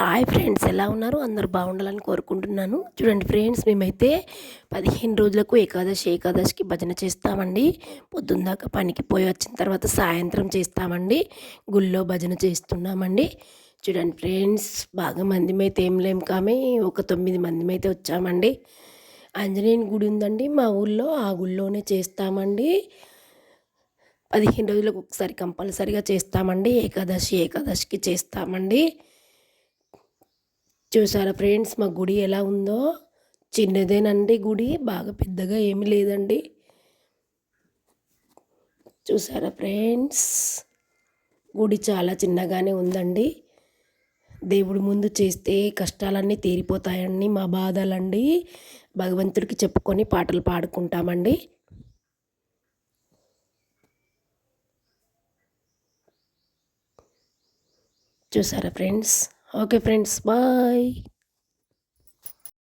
Hi friends, ఎలా ఉన్నారు? అందరూ బాగుండాలని కోరుకుంటున్నాను. చూడండి ఫ్రెండ్స్, మేమైతే 15 రోజులకు ఏకాదశికి భజన చేస్తామండి. పొద్దుందాకా పనికి పోయి వచ్చిన తర్వాత సాయంత్రం చేస్తామండి. గుళ్ళో భజన చేస్తున్నామండి. చూడండి ఫ్రెండ్స్, బాగా మందిమైతే ఏం లేం కానీ ఒక 9 మందిమైతే వచ్చామండి. ఆంజనేయుని గుడి ఉందండి మా ఊళ్ళో, ఆ గుళ్ళోనే చేస్తామండి. 15 రోజులకు ఒకసారి కంపల్సరిగా చేస్తామండి. ఏకాదశికి చేస్తామండి. చూసారా ఫ్రెండ్స్, మా గుడి ఎలా ఉందో? చిన్నదేనండి గుడి, బాగా పెద్దగా ఏమీ లేదండి. చూసారా ఫ్రెండ్స్, గుడి చాలా చిన్నగానే ఉందండి. దేవుడి ముందు చేస్తే కష్టాలన్నీ తీరిపోతాయండి, మా బాధలండి. భగవంతుడికి చెప్పుకొని పాటలు పాడుకుంటామండి. చూసారా ఫ్రెండ్స్? Okay friends, bye.